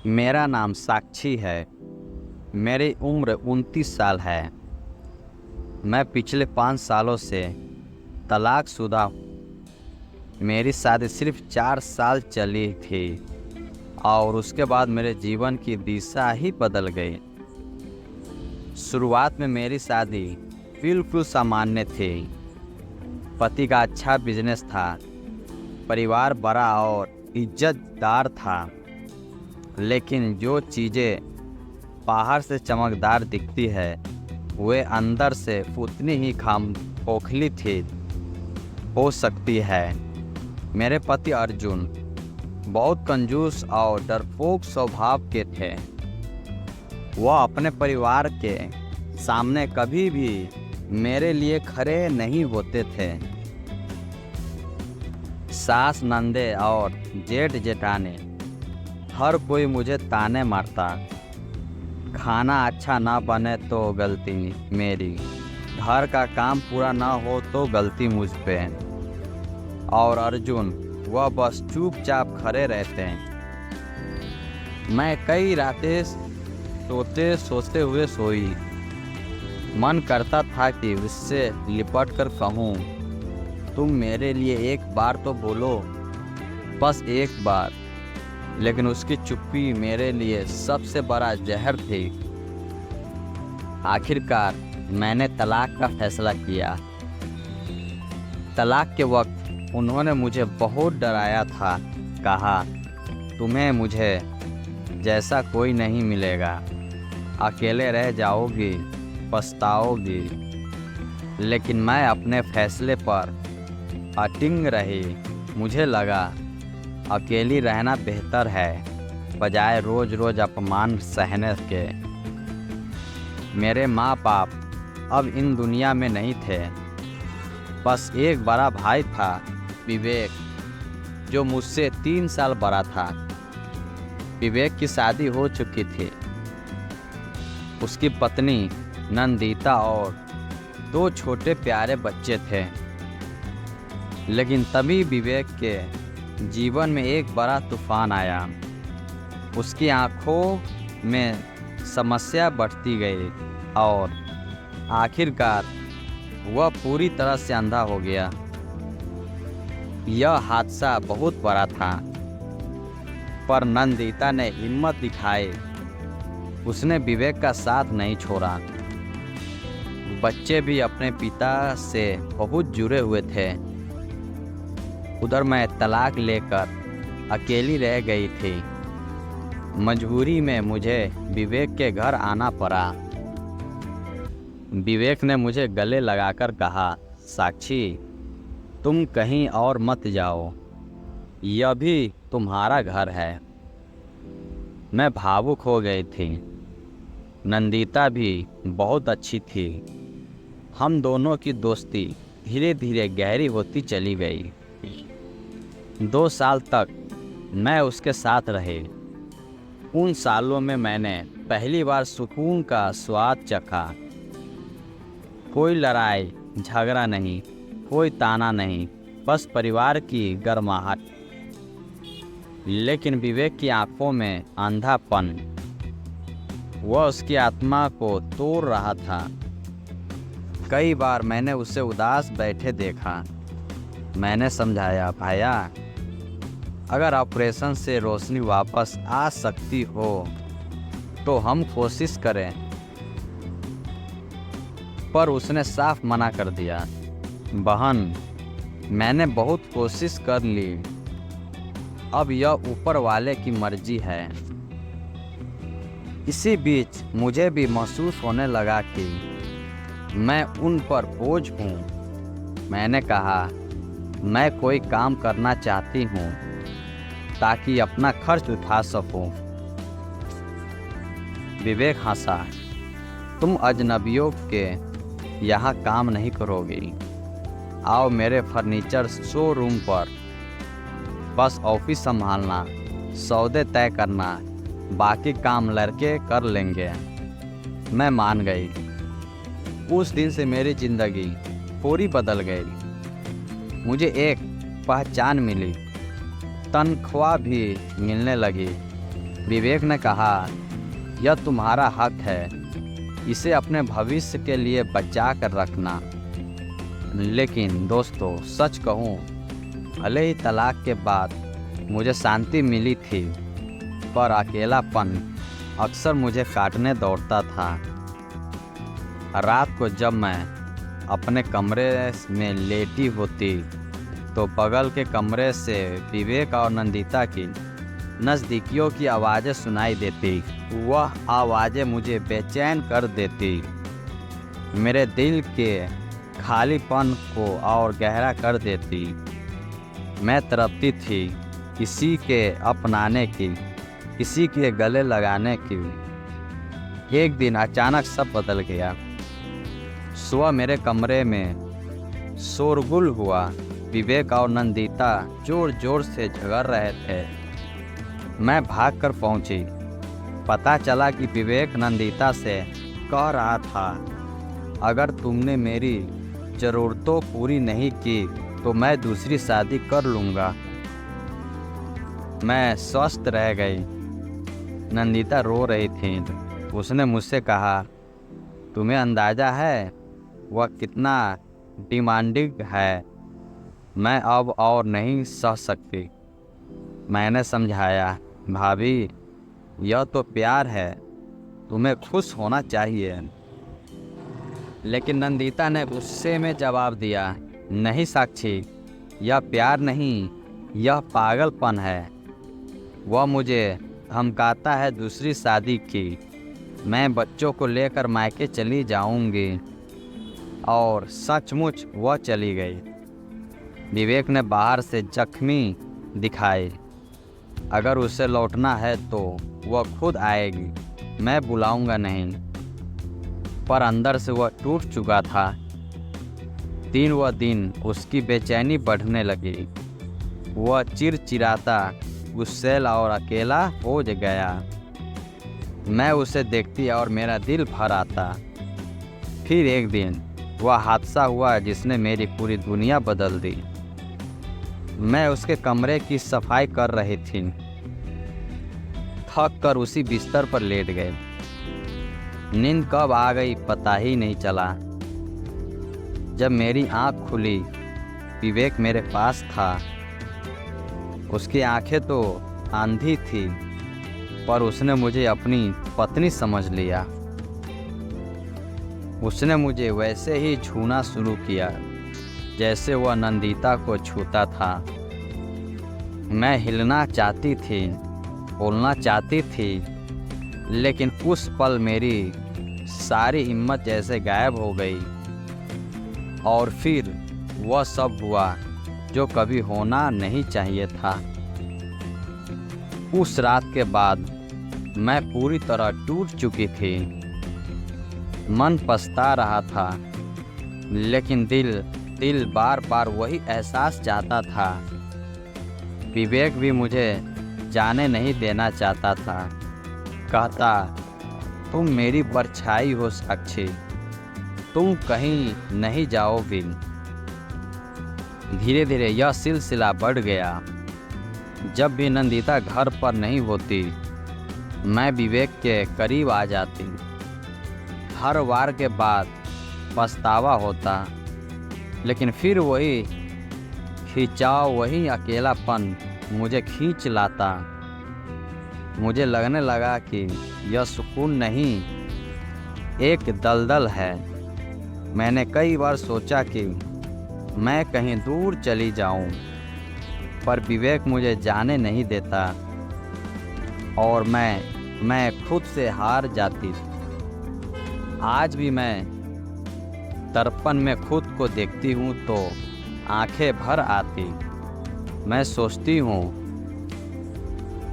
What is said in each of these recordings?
मेरा नाम साक्षी है। मेरी उम्र 29 साल है। मैं पिछले 5 सालों से तलाकशुदा हूँ। मेरी शादी सिर्फ 4 साल चली थी और उसके बाद मेरे जीवन की दिशा ही बदल गई। शुरुआत में मेरी शादी बिल्कुल सामान्य थी। पति का अच्छा बिजनेस था, परिवार बड़ा और इज्जतदार था, लेकिन जो चीज़ें बाहर से चमकदार दिखती है वे अंदर से उतनी ही खोखली थी हो सकती है। मेरे पति अर्जुन बहुत कंजूस और डरपोक स्वभाव के थे। वह अपने परिवार के सामने कभी भी मेरे लिए खड़े नहीं होते थे। सास, नंदे और जेठ जेठानी हर कोई मुझे ताने मारता। खाना अच्छा ना बने तो गलती मेरी, घर का काम पूरा ना हो तो गलती मुझ पे। और अर्जुन वह बस चुपचाप खड़े रहते हैं। मैं कई रातें सोचते हुए सोई। मन करता था कि उससे लिपट कर कहूँ, तुम मेरे लिए एक बार तो बोलो, बस एक बार। लेकिन उसकी चुप्पी मेरे लिए सबसे बड़ा जहर थी। आखिरकार मैंने तलाक का फैसला किया। तलाक के वक्त उन्होंने मुझे बहुत डराया था। कहा, तुम्हें मुझे जैसा कोई नहीं मिलेगा, अकेले रह जाओगी, पछताओगी। लेकिन मैं अपने फैसले पर अडिग रही। मुझे लगा अकेली रहना बेहतर है बजाय रोज रोज अपमान सहने के। मेरे माँ बाप अब इन दुनिया में नहीं थे। बस एक बड़ा भाई था, विवेक, जो मुझसे 3 साल बड़ा था। विवेक की शादी हो चुकी थी। उसकी पत्नी नंदिता और 2 छोटे प्यारे बच्चे थे। लेकिन तभी विवेक के जीवन में एक बड़ा तूफान आया। उसकी आंखों में समस्या बढ़ती गई और आखिरकार वह पूरी तरह से अंधा हो गया। यह हादसा बहुत बड़ा था, पर नंदिता ने हिम्मत दिखाई। उसने विवेक का साथ नहीं छोड़ा। बच्चे भी अपने पिता से बहुत जुड़े हुए थे। उधर मैं तलाक लेकर अकेली रह गई थी। मजबूरी में मुझे विवेक के घर आना पड़ा। विवेक ने मुझे गले लगाकर कहा, साक्षी, तुम कहीं और मत जाओ, यह भी तुम्हारा घर है। मैं भावुक हो गई थी। नंदिता भी बहुत अच्छी थी। हम दोनों की दोस्ती धीरे धीरे गहरी होती चली गई। 2 साल तक मैं उसके साथ रही। उन सालों में मैंने पहली बार सुकून का स्वाद चखा। कोई लड़ाई झगड़ा नहीं, कोई ताना नहीं, बस परिवार की गर्माहट। लेकिन विवेक की आंखों में अंधापन, वह उसकी आत्मा को तोड़ रहा था। कई बार मैंने उसे उदास बैठे देखा। मैंने समझाया, भाया, अगर ऑपरेशन से रोशनी वापस आ सकती हो तो हम कोशिश करें। पर उसने साफ मना कर दिया। बहन, मैंने बहुत कोशिश कर ली, अब यह ऊपर वाले की मर्जी है। इसी बीच मुझे भी महसूस होने लगा कि मैं उन पर बोझ हूँ। मैंने कहा, मैं कोई काम करना चाहती हूँ ताकि अपना खर्च उठा सकूं। विवेक हंसा, तुम अजनबियों के यहाँ काम नहीं करोगी। आओ मेरे फर्नीचर शोरूम पर, बस ऑफिस संभालना, सौदे तय करना, बाकी काम लड़के कर लेंगे। मैं मान गई। उस दिन से मेरी जिंदगी पूरी बदल गई। मुझे एक पहचान मिली, तनख्वाह भी मिलने लगी। विवेक ने कहा, यह तुम्हारा हक है, इसे अपने भविष्य के लिए बचा कर रखना। लेकिन दोस्तों, सच कहूँ, भले ही तलाक के बाद मुझे शांति मिली थी, पर अकेलापन अक्सर मुझे काटने दौड़ता था। रात को जब मैं अपने कमरे में लेटी होती तो बगल के कमरे से विवेक और नंदिता की नज़दीकियों की आवाज़ें सुनाई देती। वह आवाज़ें मुझे बेचैन कर देती, मेरे दिल के खालीपन को और गहरा कर देती। मैं तड़पती थी किसी के अपनाने की, किसी के गले लगाने की। एक दिन अचानक सब बदल गया। सुबह मेरे कमरे में शोरगुल हुआ। विवेक और नंदिता जोर जोर से झगड़ रहे थे। मैं भागकर पहुंची। पता चला कि विवेक नंदिता से कह रहा था, अगर तुमने मेरी ज़रूरतों पूरी नहीं की तो मैं दूसरी शादी कर लूँगा। मैं स्वस्थ रह गई। नंदिता रो रही थी। उसने मुझसे कहा, तुम्हें अंदाज़ा है वह कितना डिमांडिंग है। मैं अब और नहीं सह सकती। मैंने समझाया, भाभी, यह तो प्यार है, तुम्हें खुश होना चाहिए। लेकिन नंदिता ने गुस्से में जवाब दिया, नहीं साक्षी, यह प्यार नहीं, यह पागलपन है। वह मुझे धमकाता है दूसरी शादी की। मैं बच्चों को लेकर मायके चली जाऊंगी। और सचमुच वह चली गई। विवेक ने बाहर से जख्मी दिखाए। अगर उसे लौटना है तो वह खुद आएगी, मैं बुलाऊंगा नहीं। पर अंदर से वह टूट चुका था। दिन व दिन उसकी बेचैनी बढ़ने लगी। वह चिड़चिड़ाता, गुस्सैल और अकेला हो गया। मैं उसे देखती और मेरा दिल भर आता। फिर एक दिन वह हादसा हुआ जिसने मेरी पूरी दुनिया बदल दी। मैं उसके कमरे की सफाई कर रही थी। थक कर उसी बिस्तर पर लेट गए। नींद कब आ गई पता ही नहीं चला। जब मेरी आंख खुली, विवेक मेरे पास था। उसकी आंखें तो अंधी थी, पर उसने मुझे अपनी पत्नी समझ लिया। उसने मुझे वैसे ही छूना शुरू किया जैसे वह नंदिता को छूता था। मैं हिलना चाहती थी, बोलना चाहती थी, लेकिन उस पल मेरी सारी हिम्मत जैसे गायब हो गई। और फिर वह सब हुआ जो कभी होना नहीं चाहिए था। उस रात के बाद मैं पूरी तरह टूट चुकी थी। मन पछता रहा था, लेकिन दिल बार बार वही एहसास चाहता था। विवेक भी मुझे जाने नहीं देना चाहता था। कहता, तुम मेरी परछाई हो साक्षी, तुम कहीं नहीं जाओगी। धीरे धीरे यह सिलसिला बढ़ गया। जब भी नंदिता घर पर नहीं होती, मैं विवेक के करीब आ जाती। हर वार के बाद पछतावा होता, लेकिन फिर वही खिंचाव, वही अकेलापन मुझे खींच लाता। मुझे लगने लगा कि यह सुकून नहीं, एक दलदल है। मैंने कई बार सोचा कि मैं कहीं दूर चली जाऊं, पर विवेक मुझे जाने नहीं देता और मैं खुद से हार जाती। आज भी मैं दर्पण में खुद को देखती हूँ तो आंखें भर आती। मैं सोचती हूँ,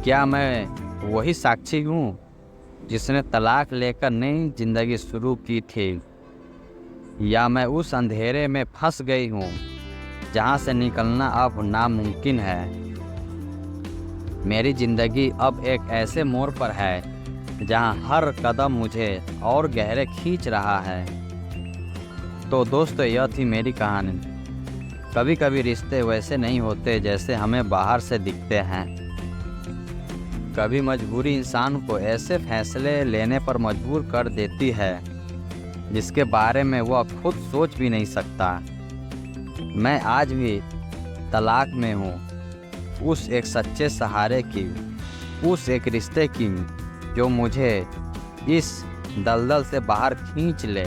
क्या मैं वही साक्षी हूँ जिसने तलाक लेकर नई जिंदगी शुरू की थी, या मैं उस अंधेरे में फंस गई हूँ जहाँ से निकलना अब नामुमकिन है। मेरी ज़िंदगी अब एक ऐसे मोड़ पर है जहाँ हर कदम मुझे और गहरे खींच रहा है। तो दोस्तों, यह थी मेरी कहानी। कभी कभी रिश्ते वैसे नहीं होते जैसे हमें बाहर से दिखते हैं। कभी मजबूरी इंसान को ऐसे फैसले लेने पर मजबूर कर देती है जिसके बारे में वह खुद सोच भी नहीं सकता। मैं आज भी तलाक में हूँ, उस एक सच्चे सहारे की, उस एक रिश्ते की जो मुझे इस दलदल से बाहर खींच ले।